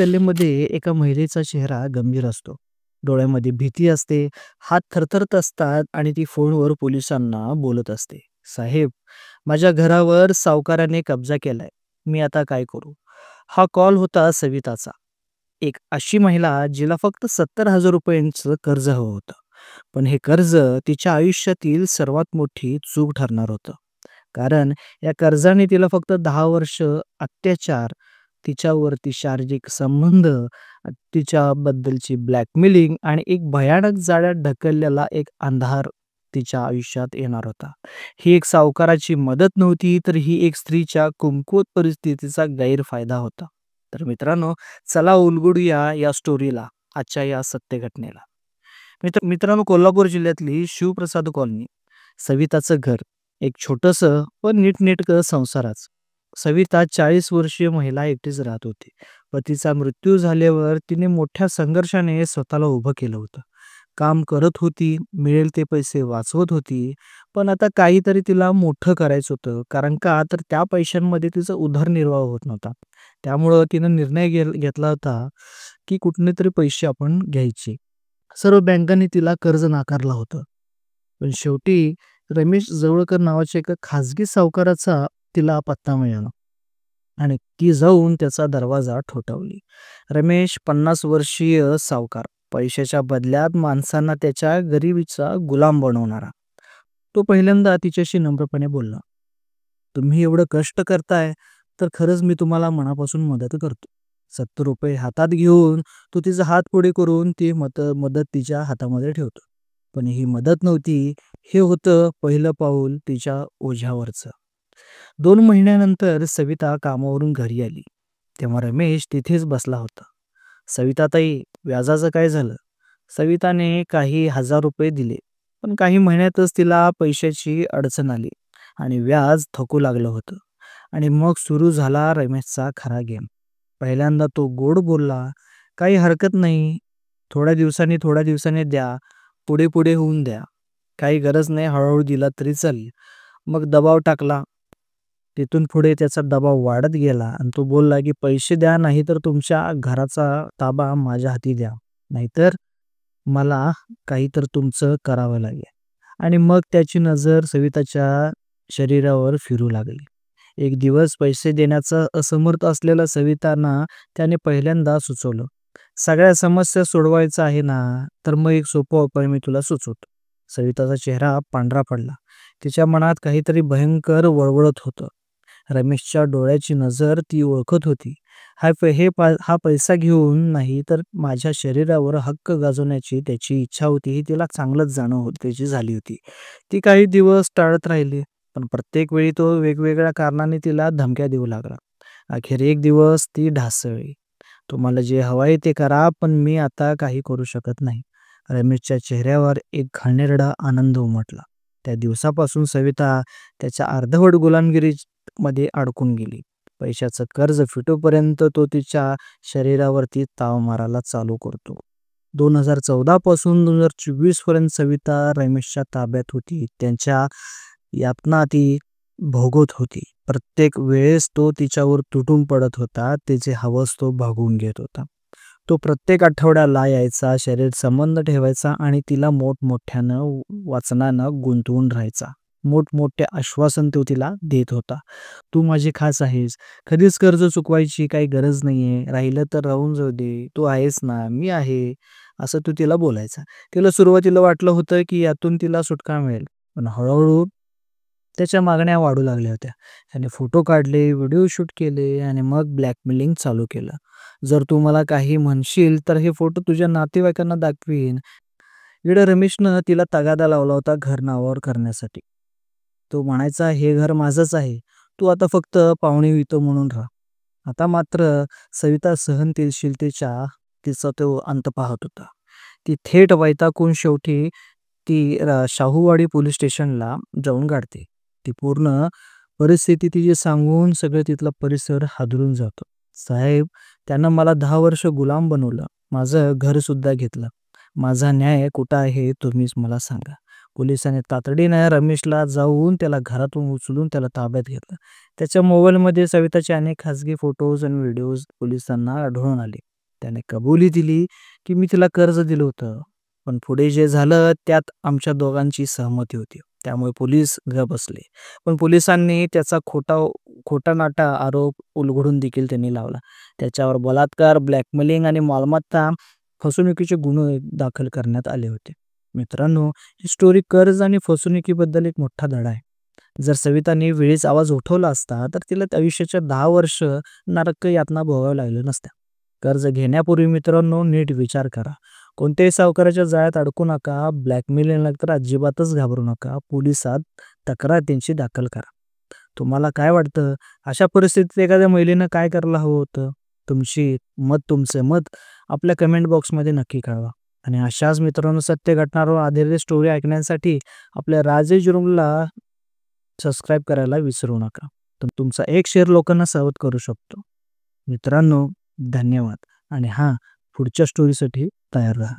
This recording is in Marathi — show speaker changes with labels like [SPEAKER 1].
[SPEAKER 1] कॅमेऱ्यामध्ये एका महिलेचा चेहरा गंभीर असतो. डोळ्यामध्ये भीती असते, हात थरथरत असतात आणि ती फोनवर पोलिसांना बोलत असते. "साहेब, माझ्या घरावर सावकाराने कब्जा केलाय. मी आता काय करू?" हा कॉल होता सविताचा. एक अशी महिला जिला फक्त ₹70,000 कर्ज हवं होतं. पण हे कर्ज तिच्या आयुष्यातील सर्वात मोठी चूक ठरणार होतं. कारण या कर्जाने तिला फक्त 10 वर्ष अत्याचार, तिच्यावरती शारीरिक संबंध, तिच्याबद्दलची ब्लॅकमेलिंग आणि एक भयानक जाळ्यात ढकललेला एक अंधार तिच्या आयुष्यात येणार होता. ही एक सावकाराची मदत नव्हती, तर ही एक स्त्रीच्या कमकुवत परिस्थितीचा गैरफायदा होता. तर मित्रांनो, चला उलगडूया या स्टोरीला, आजच्या या सत्य घटनेला. मित्रांनो, कोल्हापूर जिल्ह्यातली शिवप्रसाद कॉलनी, सविताचं घर, एक छोटंसं पण नीटनेटकं संसाराचं. सविता 40 वर्षीय महिला एकटीच राहत होती. पतीचा मृत्यू झाल्यावर तिने मोठ्या संघर्षाने स्वतःला उभं केलं होतं. काम करत होती, मिळेल ते पैसे वाचवत होती, पण आता काहीतरी तिला मोठं करायचं होतं. कारण का तर त्या पैशांमध्ये तिचा उदरनिर्वाह होत नव्हता. त्यामुळं तिनं निर्णय घेतला होता, की कुठून तरी पैसे आपण घ्यायचे. सर्व बँकांनी तिला कर्ज नाकारलं होतं. पण शेवटी रमेश जवळकर नावाच्या एका खाजगी सावकाराचा तिला पत्ता मिळाला आणि ती जाऊन त्याचा दरवाजा ठोठावली. रमेश 50 वर्षीय सावकार, पैशाच्या बदल्यात माणसांना त्याच्या गरिबीचा गुलाम बनवणारा. तो पहिल्यांदा तिच्याशी नम्रपणे बोलला, "तुम्ही एवढं कष्ट करताय, तर खरंच मी तुम्हाला मनापासून मदत करतो." ₹70 हातात घेऊन तो तिचा हात पुढे करून ती मदत तिच्या हातामध्ये ठेवतो. पण ही मदत नव्हती, हे होतं पहिलं पाऊल तिच्या ओझ्यावरचं. 2 महिन्यानंतर सविता कामावरून घरी आली. तेव्हा रमेश तिथेच बसला होता. "सविताताई, व्याजाचं काय झालं?" सविताने काही ₹1000 दिले. पण काही महिन्यातच तिला पैशाची अडचण आली आणि व्याज थकू लागलं होतं. आणि मग सुरू झाला रमेशचा खरा गेम. पहिल्यांदा तो गोड बोलला, "काही हरकत नाही. थोड्या दिवसांनी द्या. पुढे होऊन द्या. काही गरज नाही, हळूहळू दिला तरी चालेल." मग दबाव टाकला. तिथून पुढे त्याचा दबाव वाढत गेला आणि तो बोलला, की "पैसे द्या, नाहीतर तुमच्या घराचा ताबा माझ्या हाती द्या. नाहीतर मला काहीतर तुमचं करावं लागेल." आणि मग त्याची नजर सविताच्या शरीरावर फिरू लागली. एक दिवस पैसे देण्याचा असमर्थ असलेल्या सवितांना त्याने पहिल्यांदा सुचवलं, "सगळ्या समस्या सोडवायचं आहे ना, तर मग एक सोपा उपाय मी तुला सुचवतो." सविताचा चेहरा पांढरा पडला. तिच्या मनात काहीतरी भयंकर वळवळत होतं. रमेशच्या डोळ्याची नजर ती ओळखत होती. हा पैसा घेऊन नाही, तर माझ्या शरीरावर हक्क गाजवण्याची त्याची इच्छा होती, ही तिला चांगलंच त्याची झाली होती. ती काही दिवस टाळत राहिली, पण प्रत्येक वेळी तो वेगवेगळ्या कारणाने तिला धमक्या देऊ लागला. अखेर एक दिवस ती ढासळली. "तुम्हाला जे हवंय ते करा, पण मी आता काही करू शकत नाही." रमेशच्या चेहऱ्यावर एक घाणेरडा आनंद उमटला. त्या दिवसापासून सविता त्याच्या अर्धवट गुलामगिरीमध्ये अडकून गेली. पैशाचं कर्ज फिटोपर्यंत तो तिच्या शरीरावरती ताव मारायला चालू करतो. 2014 पासून 2024 पर्यंत सविता रमेशच्या ताब्यात होती. त्यांच्या यातना ती भोगत होती. प्रत्येक वेळेस तो तिच्यावर तुटून पडत होता. तिचे हवस तो भागवून घेत होता. तो प्रत्येक आठवड्याला यायचा, शरीर संबंध ठेवायचा आणि तिला मोठमोठ्यानं वाचनानं गुंतवून राहायचा. मोठमोठे आश्वासन तो तिला देत होता. "तू माझी खास आहेस. कधीच कर्ज चुकवायची काही गरज नाहीये. राहिलं तर राहून जाऊ दे. तू आहेस ना, मी आहे." असं तो तिला बोलायचा. तिला सुरुवातीला वाटलं होतं, की यातून तिला सुटका मिळेल. पण हळूहळू त्याच्या मागण्या वाढू लागल्या होत्या. त्याने फोटो काढले, व्हिडिओ शूट केले आणि मग ब्लॅकमेलिंग चालू केलं. "जर तू मला काही म्हणशील, तर हे फोटो तुझ्या नातेवाईकांना दाखवीन." इकडे रमेशनं तिला तगादा लावला होता घर नावावर करण्यासाठी. तो म्हणायचा, "हे घर माझंच आहे. तू आता फक्त पाहुणे इथं म्हणून राहा." आता मात्र सविता सहनशीलतेच्या तिचा तो अंत पाहत होता. ती थेट वैतागून शेवटी ती शाहूवाडी पोलीस स्टेशनला जाऊन गाठते. ती पूर्ण परिस्थिती तिची सांगून सगळं तिथला परिसर हादरून जातो. "साहेब, त्यानं मला 10 वर्ष गुलाम बनवलं. माझं घरसुद्धा घेतलं. माझा न्याय कुठं आहे तुम्हीच मला सांगा." पोलिसांनी तातडीनं रमेशला जाऊन त्याला घरातून उचलून त्याला ताब्यात घेतलं. त्याच्या मोबाईलमध्ये सविताचे अनेक खासगी फोटोज आणि व्हिडिओज पोलिसांना आढळून आले. त्याने कबुली दिली, की मी तिला कर्ज दिलं होतं. पण पुढे जे झालं त्यात आमच्या दोघांची सहमती होती. त्यामुळे पोलीस गप्प बसले. पण पोलिसांनी त्याचा खोटा-नाटा आरोप उलगडून देखील त्यांनी लावला. त्याच्यावर बलात्कार, ब्लॅकमेलिंग आणि मालमत्ता फसवणुकीचे गुन्हे दाखल करण्यात आले होते. मित्रांनो, ही स्टोरी कर्ज आणि फसवणुकीबद्दल एक मोठा धडा आहे. जर सविताने वेळीच आवाज उठवला असता, तर तिला आयुष्याच्या 10 वर्ष नरक यातना भोगाव्या लागल्या नसत्या. कर्ज घेण्यापूर्वी मित्रांनो नीट विचार करा. कोणत्याही सावकाराच्या जाळ्यात अडकू नका. ब्लॅकमेलिंगला तर अजिबातच घाबरू नका. पोलिसात तक्रार त्यांची दाखल करा. तुम्हाला काय वाटतं? अशा परिस्थितीत एखाद्या महिलेनं काय करायला हवं होतं? तुमचे मत आपल्या कमेंट बॉक्समध्ये नक्की कळवा. आणि अशाच मित्रांनो सत्य घटनांवर आधारित स्टोरी ऐकण्यासाठी आपल्या राजेश रूमला सबस्क्राईब करायला विसरू नका. तर तुमचा एक शेअर लोकांना सावध करू शकतो. मित्रांनो, धन्यवाद आणि हां, पुढच्या स्टोरीसाठी तयार राहा.